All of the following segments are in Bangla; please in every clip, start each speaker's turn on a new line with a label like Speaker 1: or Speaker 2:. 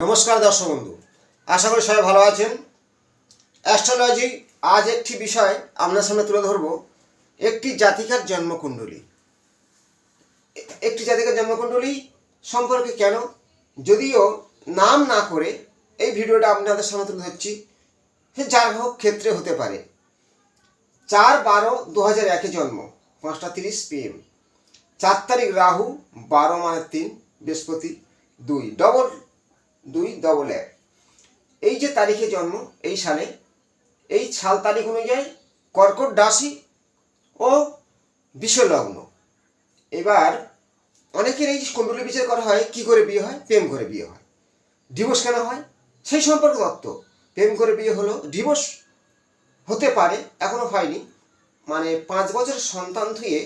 Speaker 1: नमस्कार दर्शक बंधु आशा करी सबाई भालो आछेन। অ্যাস্ট্রোলজি आज एक विषय आपनार सामने तुले धरबो। एक जातिकार जन्मकुंडली जन्मकुंडली सम्पर्के केन यदिओ नाम ना करे এই ভিডিওটা আপনাদের সামনে তুলে ধরছি। যার হোক ক্ষেত্রে হতে পারে। 4/12/2001 জন্ম 5:30 PM। 4 তারিখ রাহু, 12 মানে 3 বৃহস্পতি, 2 এই যে তারিখে জন্ম, এই সালে, এই সাল তারিখ অনুযায়ী কর্কট রাশি ও বৃষ লগ্ন। এবার অনেকের এই কুণ্ডলী বিচার করা হয় কি করে বিয়ে হয়, প্রেম করে বিয়ে হয়। ডিভোর্স কেন হয় সেই সম্পর্কে তত্ত্ব। প্রেম করে বিয়ে হলো, ডিভোর্স হতে পারে, এখনো হয়নি, মানে 5 বছরের সন্তান ধুয়ে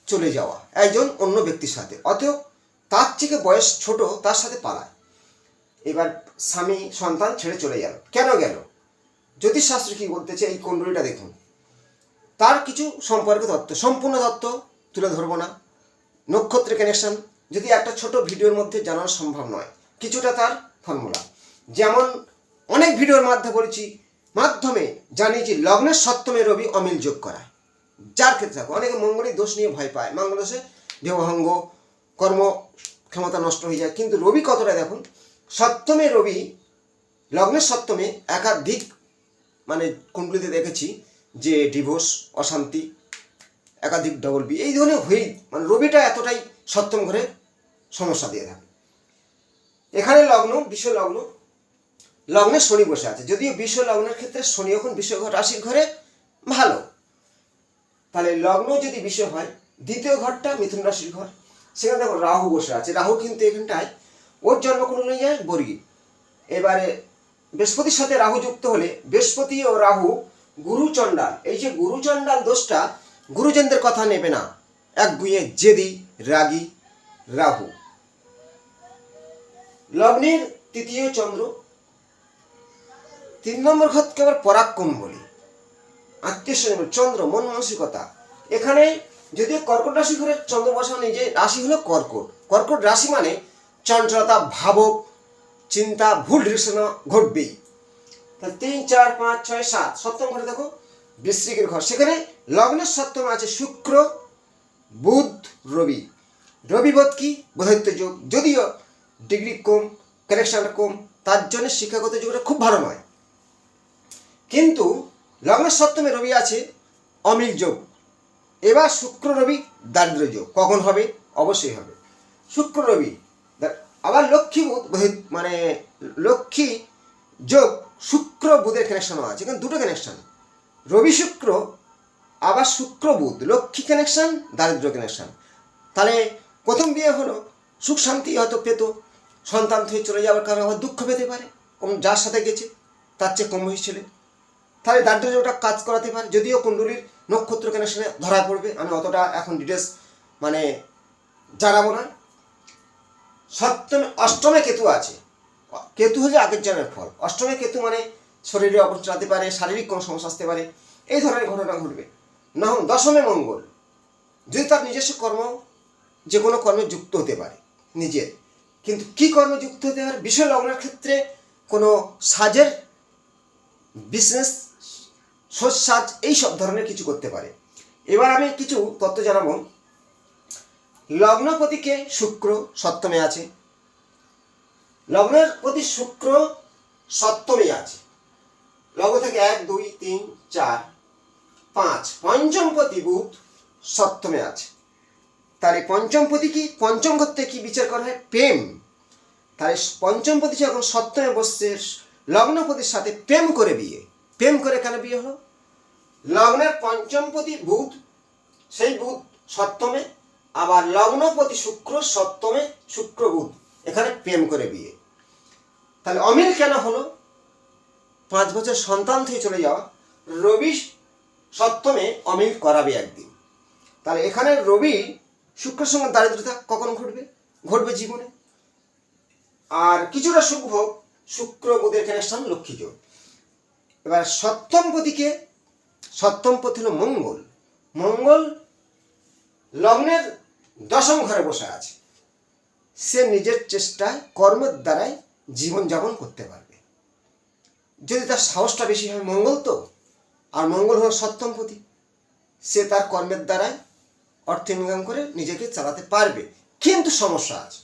Speaker 1: চলে যাওয়া একজন অন্য ব্যক্তির সাথে, অতএব তার থেকে বয়স ছোট তার সাথে পালায়। এবার স্বামী সন্তান ছেড়ে চলে গেল, কেন গেল? জ্যোতিষশাস্ত্র কি বলতেছে এই কুণ্ডলীটা দেখুন। তার কিছু সম্পর্কে তত্ত্ব, সম্পূর্ণ তত্ত্ব তুলে ধরবো না। নক্ষত্রের কানেকশন যদি একটা ছোট ভিডিওর মধ্যে জানানো সম্ভব নয়, কিছুটা তার ফর্মুলা, যেমন অনেক ভিডিওর মাধ্যমে জানিয়েছি লগ্নের সপ্তমে রবি অমিল যোগ করায়। যার ক্ষেত্রে থাকো অনেকে মঙ্গলের দোষ নিয়ে ভয় পায়, মঙ্গল দোষে দেহভঙ্গ, কর্ম ক্ষমতা নষ্ট হয়ে যায়, কিন্তু রবি কতটা দেখুন। সপ্তমে রবি, লগ্নের সপ্তমে একাধিক মানে কুণ্ডলিতে দেখেছি যে ডিভোর্স, অশান্তি, একাধিক ডবল বি এই ধরনের হয়েই, মানে রবিটা এতটাই সপ্তম ঘরে সমস্যা দিয়ে থাকে। এখানে লগ্ন বিশ্ব লগ্ন, লগ্নে শনি বসে আছে, যদিও বিশ্ব লগ্নের ক্ষেত্রে শনি এখন বিশ্ব রাশির ঘরে ভালো। তাহলে লগ্ন যদি বিশ্ব হয়, দ্বিতীয় ঘরটা মিথুন রাশির ঘর, সেখানে দেখো রাহু বসে আছে। রাহু কিন্তু এখানটায় ওর জন্মকুণ্ডলী অনুযায়ী বর্গী। এবারে বৃহস্পতির সাথে রাহু যুক্ত হলে বৃহস্পতি ও রাহু গুরুচণ্ডাল, এই যে গুরুচণ্ডাল দোষটা গুরুজনদের কথা নেবে না, একগুঁয়ে জেদি রাগী রাহু। লগ্নের তৃতীয় চন্দ্র, 3 নম্বর ঘরকে আবার পরাক্রম বলি, আত্মীয় স্বজন, চন্দ্র মন মানসিকতা। এখানে যদিও কর্কট রাশি ঘরে চন্দ্র বসা, নিজে রাশি হলো কর্কট। কর্কট রাশি মানে চঞ্চলতা, ভাবক, চিন্তা, ভুল ডিরেকশন ঘটবেই। তাহলে 3, 4, 5, 6, 7 সপ্তম ঘরে দেখো বৃশ্চিকের ঘর, সেখানে লগ্নের সপ্তমে আছে শুক্র, বুধ, রবি। রবি বোধ কি বোধায়িত্ব যোগ, যদিও ডিগ্রি কম, কানেকশনটা কম, তার জন্য শিক্ষাগত যোগটা খুব ভালো নয়, কিন্তু লগ্নের সপ্তমে রবি আছে অমিল যোগ। এবার শুক্র রবি দারিদ্র যোগ কখন হবে? অবশ্যই হবে শুক্র রবি। আবার লক্ষ্মী বুধ, মানে লক্ষ্মী যোগ শুক্র বুধের কানেকশনও আছে, কিন্তু দুটো কানেকশন, রবি শুক্র, আবার শুক্র বুধ, লক্ষ্মী কানেকশন, দারিদ্র কানেকশন। তাহলে প্রথম বিয়ে হলো সুখ শান্তি হয়তো পেত, সন্তান থেকে চলে যাওয়ার কারণে আবার দুঃখ পেতে পারে, যার সাথে গেছে তার চেয়ে কম বয়সী ছেলে, তাহলে দারিদ্র যোগটা কাজ করাতে পারে। যদিও কুণ্ডলীর নক্ষত্র কানেকশনে ধরা পড়বে, আমি অতটা এখন ডিটেলস মানে জানাবো না। সপ্তমে অষ্টমে কেতু আছে, কেতু হচ্ছে আগের জন্মের ফল। অষ্টমে কেতু মানে শরীরে অপচয় আসতে পারে, শারীরিক কোনো সমস্যা আসতে পারে, এই ধরনের ঘটনা ঘটবে। না হন দশমে মঙ্গল, যদি তার নিজস্ব কর্ম, যে কোনো কর্মে যুক্ত হতে পারে নিজের, কিন্তু কি কর্মে যুক্ত হতে পারে? বিষয় লগ্নের ক্ষেত্রে কোনো সাজের বিজনেস, সাজ, এই সব ধরনের কিছু করতে পারে। এবার আমি কিছু তথ্য জানাবো। লগ্নপতিকে শুক্র সপ্তমে আছে, লগ্নের প্রতি শুক্র সপ্তমে আছে, লগ্ন থেকে 1, 2, 3, 4, 5 পঞ্চমপতি বুধ সপ্তমে আছে। তাহলে পঞ্চমপতি কি, পঞ্চম ঘর থেকে কি বিচার করা হয়? প্রেম। তাহলে পঞ্চমপতি যখন সপ্তমে বসছে লগ্নপতির সাথে প্রেম করে বিয়ে, প্রেম করে কেন বিয়ে হলো? লগ্নের পঞ্চমপতি বুধ, সেই বুধ সপ্তমে, আবার লগ্নপতি শুক্র সপ্তমে, শুক্র বুধ, এখানে প্রেম করে বিয়ে। তাহলে অমিল কেন হলো? 5 বছর সন্তান থেকে চলে যাওয়া, রবি সপ্তমে অমিল করাবে একদিন। তাহলে এখানে রবি শুক্রের সঙ্গে দারিদ্রতা কখন ঘটবে? ঘটবে জীবনে। আর কিছুটা সুখ ভোগ, শুক্র বুধের কানেকশন, লক্ষ্মী যোগ। এবার সপ্তম পতি হলো মঙ্গল। মঙ্গল লগ্নের 10ম ঘরে বসে আছে, সে নিজের চেষ্টায় কর্মের দ্বারাই জীবনযাপন করতে পারবে। যদি তার সাহসটা বেশি হয়, মঙ্গল তো, আর মঙ্গল হলো সপ্তমপতি, সে তার কর্মের দ্বারায় অর্থ ইনকাম করে নিজেকে চালাতে পারবে। কিন্তু সমস্যা আছে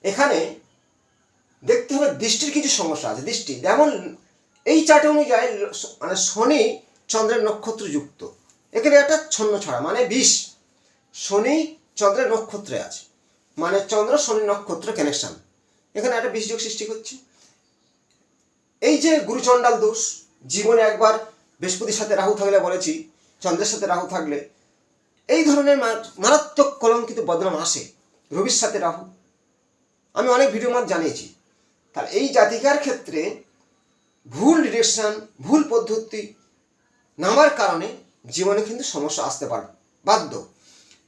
Speaker 1: এখানে, দেখতে হবে দৃষ্টির কিছু সমস্যা আছে। দৃষ্টি যেমন এই চার্ট অনুযায়ী মানে শনি চন্দ্রের নক্ষত্র যুক্ত, এখানে একটা ছন্ন ছড়া মানে 20, শনি চন্দ্রের নক্ষত্রে আছে মানে চন্দ্র শনি নক্ষত্র কানেকশন, এখানে একটা 20 যোগ সৃষ্টি করছে। এই যে গুরুচণ্ডাল দোষ, জীবনে একবার বৃহস্পতির সাথে রাহু থাকলে বলেছি, চন্দ্রের সাথে রাহু থাকলে এই ধরনের মারাত্মক কলঙ্কিত বদনাম আসে। রবির সাথে রাহু আমি অনেক ভিডিও মত জানিয়েছি। তাহলে এই জাতিকার ক্ষেত্রে ভুল ডিরেকশন, ভুল পদ্ধতি নামার কারণে জীবনে কিন্তু সমস্যা আসতে পারে বাধ্য।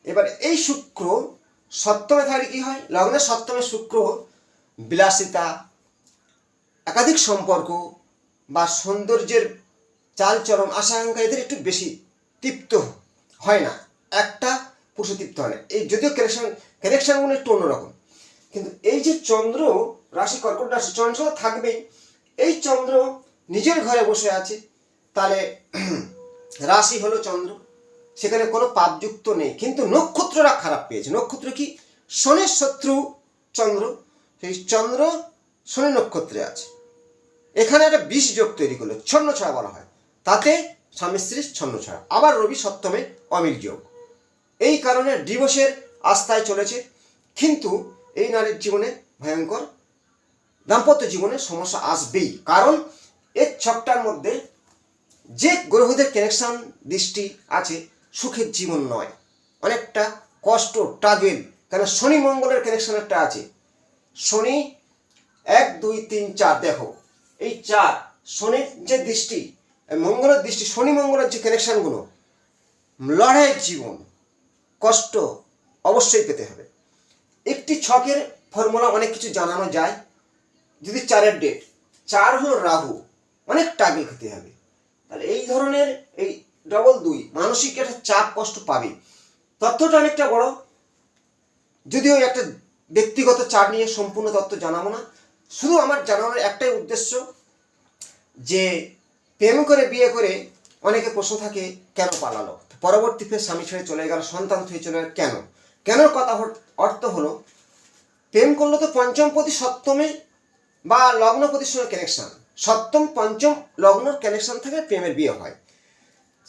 Speaker 1: এবার এই শুক্র সপ্তমে থাকলে কি হয়, লগ্নের সপ্তমে শুক্র বিলাসিতা, একাধিক সম্পর্ক বা সৌন্দর্যের চালচরণ, আশা আকাঙ্ক্ষা এদের একটু বেশি তৃপ্ত হয় না, একটা পুরুষে তৃপ্ত হয় না। এই যদিও কানেকশনগুলো একটু অন্যরকম, কিন্তু এই যে চন্দ্র রাশি কর্কট রাশি, চন্দ্র থাকবেই, এই চন্দ্র নিজের ঘরে বসে আছে, তাহলে রাশি হলো চন্দ্র, সেখানে কোনো পাপযুক্ত নেই, কিন্তু নক্ষত্ররা খারাপ পেয়েছে। নক্ষত্র কি, শনির শত্রু চন্দ্র, সেই চন্দ্র শনি নক্ষত্রে আছে, এখানে একটা 20 যোগ তৈরি করলো, ছন্ন ছড়া বলা হয়, তাতে স্বামী স্ত্রীর ছন্ন ছড়া। আবার রবি সপ্তমে অমিল যোগ, এই কারণে ডিভোর্সের আস্থায় চলেছে। কিন্তু এই নারীর জীবনে ভয়ঙ্কর দাম্পত্য জীবনে সমস্যা আসবেই, কারণ এর ছকটার মধ্যে যে গ্রহদের কানেকশন দৃষ্টি আছে, সুখের জীবন নয়, অনেকটা কষ্ট, ট্রাভেল। কেন শনি মঙ্গলের কানেকশন একটা আছে, শনি 1 2 3 4, দেখো এই 4 শনির যে দৃষ্টি, মঙ্গলের দৃষ্টি, শনি মঙ্গলের যে কানেকশনগুলো, লড়াইয়ের জীবন, কষ্ট অবশ্যই পেতে হবে। একটি ছকের ফর্মুলা অনেক কিছু জানানো যায়। যদি 4-এর ডেট, 4 হলো রাহু, অনেক টার্গেট খেতে হবে। তাহলে এই ধরনের এই 2 মানসিক একটা চাপ কষ্ট পাবে। তথ্যটা অনেকটা বড়, যদিও একটা ব্যক্তিগত চাপ নিয়ে সম্পূর্ণ তথ্য জানাবো না, শুধু আমার জানানোর একটাই উদ্দেশ্য যে প্রেম করে বিয়ে করে অনেকে প্রশ্ন থাকে কেন পালালো, পরবর্তী ফের স্বামী ছেড়ে চলে গেল, সন্তান থেকে চলে গেল, কেন? কেন কথা অর্থ হলো, প্রেম করলো তো পঞ্চমপতি সপ্তমে বা লগ্নপতির সঙ্গে কানেকশন, সপ্তম পঞ্চম লগ্নর কানেকশন থেকে প্রেমের বিয়ে হয়,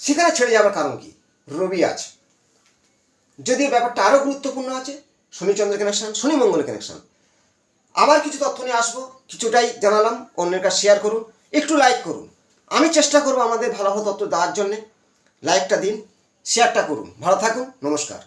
Speaker 1: সেখানে ছেড়ে যাওয়ার কারণ কি? রবি আছে, যদিও ব্যাপারটা আরও গুরুত্বপূর্ণ আছে, শনিচন্দ্রের কানেকশন, শনি মঙ্গলের কানেকশন। আবার কিছু তথ্য নিয়ে আসবো, কিছুটাই জানালাম, অন্যের কাছে শেয়ার করুন, একটু লাইক করুন, আমি চেষ্টা করবো আমাদের ভালো ভালো তথ্য দেওয়ার জন্যে। লাইকটা দিন, শেয়ারটা করুন, ভালো থাকুন, নমস্কার।